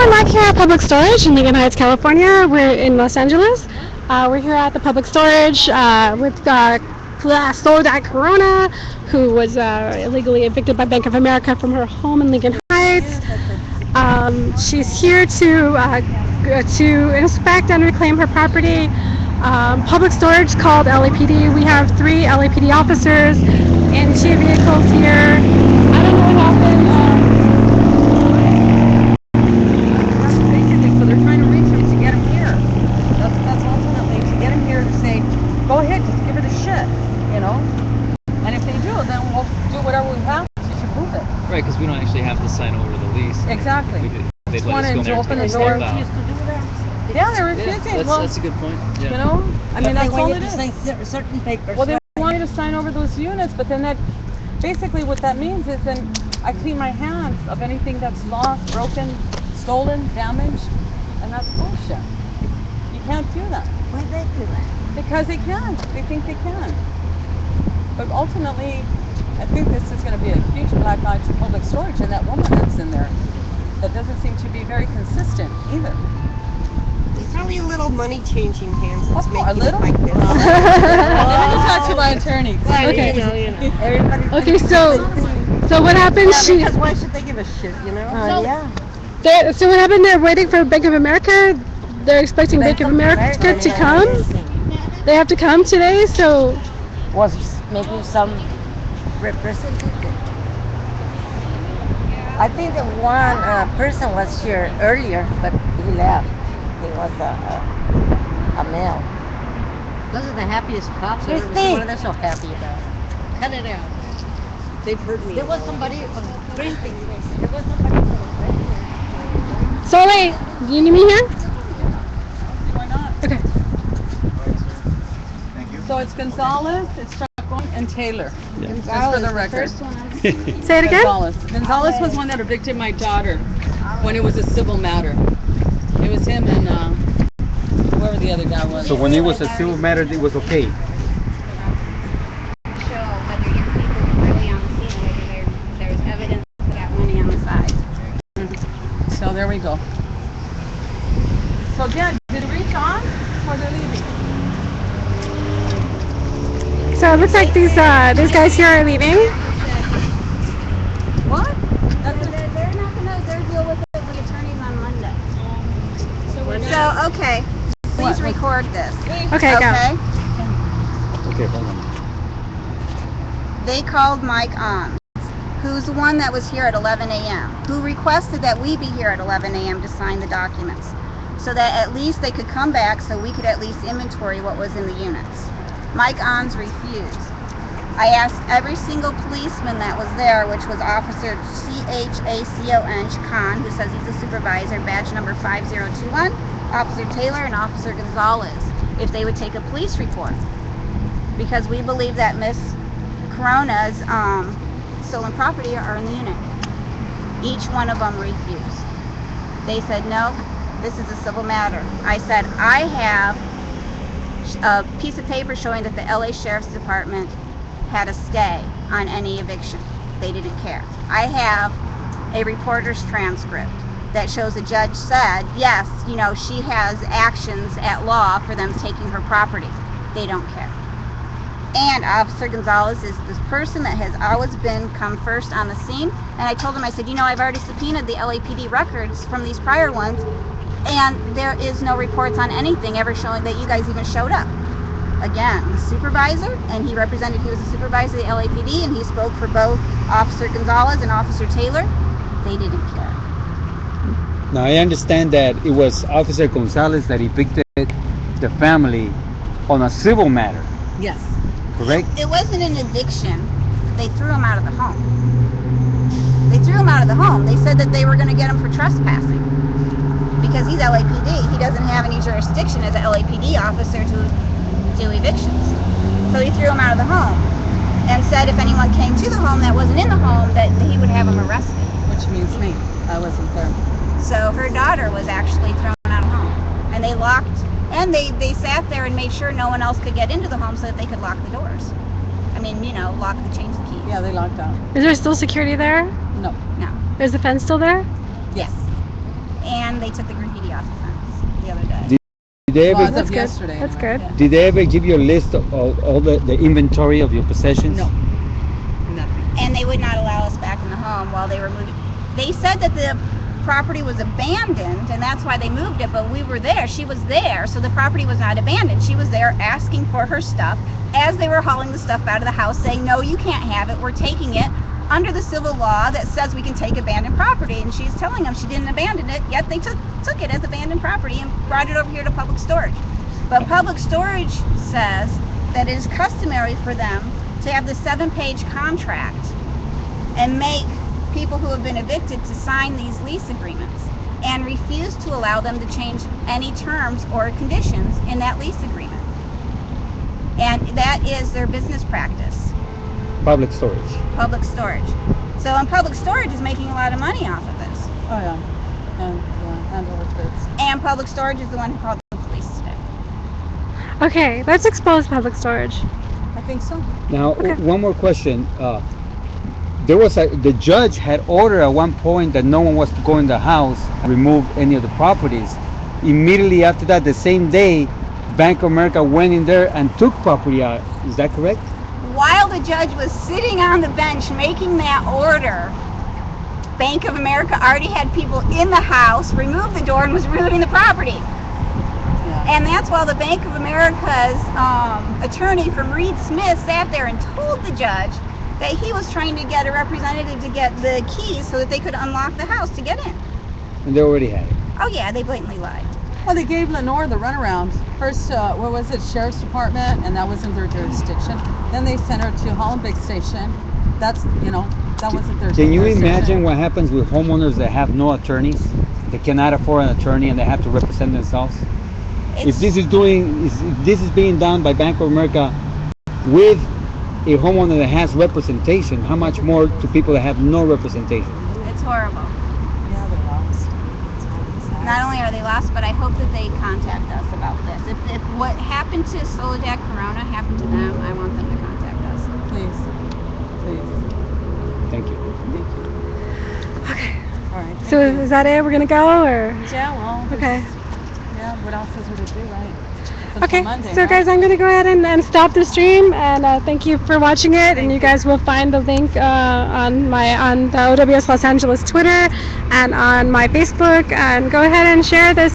I'm back here at Public Storage in Lincoln Heights, California. We're in Los Angeles. We're here at the Public Storage with Soledad Corona, who was illegally evicted by Bank of America from her home in Lincoln Heights. She's here to inspect and reclaim her property. Public Storage called LAPD. We have 3 LAPD officers and 2 vehicles here. I don't know what happened. Go ahead, just give it a shit, you know? And if they do, then we'll do whatever we have to prove it. Right, because we don't actually have to sign over the lease. Exactly. They'd let us go in there and open take the the door. stuff out. Yeah, they're refusing. That's a good point. Yeah. You know? I mean, that's all it is. Certain papers. Well, they want you to sign over those units, but then that, basically what that means is then I clean my hands of anything that's lost, broken, stolen, damaged, and that's bullshit. You can't do that. Why did they do that? Because they can. They think they can. But ultimately, I think this is going to be a huge black eye to Public Storage and that woman that's in there. That doesn't seem to be very consistent either. It's probably a little money changing hands that's making a little? it like this. Let me talk to my attorney. Okay. You know. Everybody Okay, so what happened? yeah, because why should they give a shit, you know? Yeah. So what happened? They're waiting for Bank of America. They're expecting Bank of America to come. They have to come today, so... Was maybe some representative. I think that one person was here earlier, but he left. He was a male. Those are the happiest cops I've ever seen. What are they so happy about? Cut it out. They've heard me. There was somebody from Greenpeace. There was somebody from So wait, do you need me here? Why not? Okay. So it's Gonzalez, it's Chacon, and Taylor. Yeah. Just for the record. Say it again? Gonzalez was one that evicted my daughter when it was a civil matter. It was him and whoever the other guy was. So when it was a civil matter, it was okay. Show whether your people were really on the scene, whether there's evidence of that money on the side. So there we go. So yeah, did it reach on or they're leaving? So it looks like these guys here are leaving. What? They're not gonna deal with it with attorneys on Monday. So okay, please record this. Okay, go. Okay, hold on. They called Mike on, who's the one that was here at 11 a.m., who requested that we be here at 11 a.m. to sign the documents, so that at least they could come back so we could at least inventory what was in the units. Mike Ons refused. I asked every single policeman that was there, which was Officer C-H-A-C-O-N, Chacon, who says he's a supervisor, badge number 5021, Officer Taylor, and Officer Gonzalez, if they would take a police report. Because we believe that Miss Corona's stolen property are in the unit. Each one of them refused. They said, no, this is a civil matter. I said, I have a piece of paper showing that the LA Sheriff's Department had a stay on any eviction. They didn't care. I have a reporter's transcript that shows the judge said, yes, you know, she has actions at law for them taking her property. They don't care. And Officer Gonzalez is this person that has always come first on the scene. And I told him, I said, you know, I've already subpoenaed the LAPD records from these prior ones, and there is no reports on anything ever showing that you guys even showed up. Again, the supervisor, and he was a supervisor of the LAPD, and he spoke for both Officer Gonzalez and Officer Taylor. They didn't care. Now I understand that it was Officer Gonzalez that evicted the family on a civil matter, Yes. correct? It wasn't an eviction. They threw him out of the home. They threw him out of the home. They said that they were going to get him for trespassing. Because he's LAPD, he doesn't have any jurisdiction as an LAPD officer to do evictions. So he threw him out of the home and said if anyone came to the home that wasn't in the home, that he would have them arrested. Which means me. I wasn't there. So her daughter was actually thrown out of home. And they locked, and they sat there and made sure no one else could get into the home so that they could lock the doors. I mean, you know, change the keys. Yeah, they locked out. Is there still security there? No. No. Is the fence still there? Yes. and they took the graffiti off the fence the other day. Did they Well, ever, as That's of good. yesterday. That's anyway. good. Yeah. did they ever give you a list of all the inventory of your possessions? No. Nothing. And they would not allow us back in the home while they were moving. They said that the property was abandoned and that's why they moved it, but we were there. She was there, so the property was not abandoned. She was there asking for her stuff as they were hauling the stuff out of the house, saying, no, you can't have it. We're taking it under the civil law that says we can take abandoned property. And she's telling them she didn't abandon it, yet they took it as abandoned property and brought it over here to public storage. But public storage says that it is customary for them to have the 7-page contract and make people who have been evicted to sign these lease agreements and refuse to allow them to change any terms or conditions in that lease agreement. And that is their business practice, Public storage. public storage. So, and public storage is making a lot of money off of this. Oh yeah. And over goods. And public storage is the one who called the police today. Okay, let's expose public storage. I think so. Now, Okay. one more question. The judge had ordered at one point that no one was to go in the house and remove any of the properties. Immediately after that, the same day, Bank of America went in there and took property out. Is that correct? While the judge was sitting on the bench making that order, Bank of America already had people in the house, removed the door, and was removing the property. Yeah. And that's while the Bank of America's attorney from Reed Smith sat there and told the judge that he was trying to get a representative to get the keys so that they could unlock the house to get in. And they already had it. Oh yeah, they blatantly lied. Well, they gave Lenore the runaround. First, what was it, Sheriff's Department, and that wasn't their jurisdiction. Then they sent her to Hollenbeck Station. That's, that wasn't their Can you jurisdiction. imagine what happens with homeowners that have no attorneys? They cannot afford an attorney and they have to represent themselves? If this is being done by Bank of America with a homeowner that has representation, how much more to people that have no representation? It's horrible. Yeah, they lost. It's really sad. Not only are they lost, but I hope that they contact us about this. If what happened to Soledad Corona happened to them, I want them to contact us. Please. Thank you. Thank you. Okay. All right. Thank So you. is that it? We're gonna go, or Yeah, well. okay? Yeah, what else is there to do, right? Until Okay. Monday, So right? guys, I'm gonna go ahead and stop the stream, and thank you for watching it. And you guys will find the link on the OWS Los Angeles Twitter and on my Facebook. And go ahead and share this